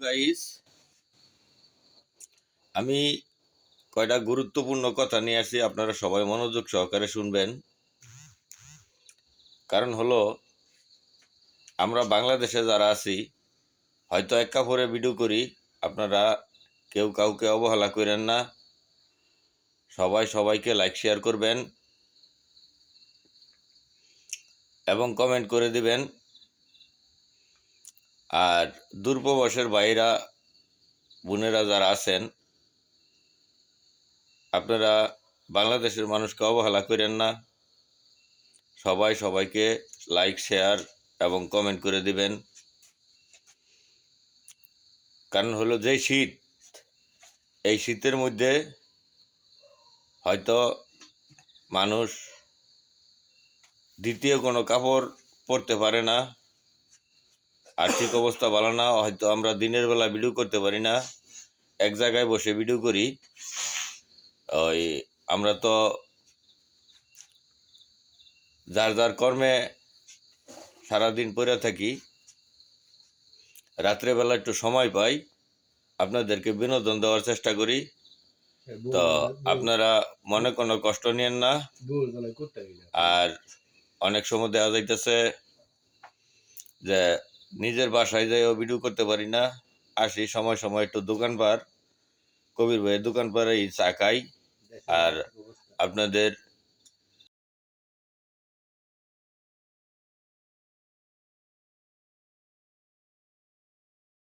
Guys, আমি কয়টা গুরুত্বপূর্ণ কথা নিয়ে আসছি, আপনারা সবাই মনোযোগ সহকারে শুনবেন। কারণ হলো, আমরা বাংলাদেশে যারা আছি হয়তো এক কাপড়ে ভিডিও করি, আপনারা কেউ কাউকে অবহেলা করেন না, সবাই সবাইকে লাইক শেয়ার করবেন এবং কমেন্ট করে দিবেন। আর দূরপ্রবাসের ভাইরা বোনেরা যারা আছেন, আপনারা বাংলাদেশের মানুষকে অবহেলা করেন না, সবাই সবাইকে লাইক শেয়ার এবং কমেন্ট করে দিবেন। কারণ হলো, যে শীত, এই শীতের মধ্যে হয়তো মানুষ দ্বিতীয় কোনো কাপড় পরতে পারে না, আর্থিক অবস্থা ভালো না, হয়তো আমরা দিনের বেলা ভিডিও করতে পারি না, এক জায়গায় বসে ভিডিও করি। ওই আমরা তো যার যার কর্মে সারাদিন পড়ে থাকি, রাত্রেবেলা একটু সময় পাই, আপনাদেরকে বিনোদন দেওয়ার চেষ্টা করি। তো আপনারা মনে কোনো কষ্ট নিয়েন না। আর অনেক সময় দেখা যাইতেছে যে নিজের বাসায় যাইও ভিডিও করতে পারি না, আসি সময় সময় একটু দোকান পার, কবির ভাইয়ের দোকান পারে চা খাই আর আপনাদের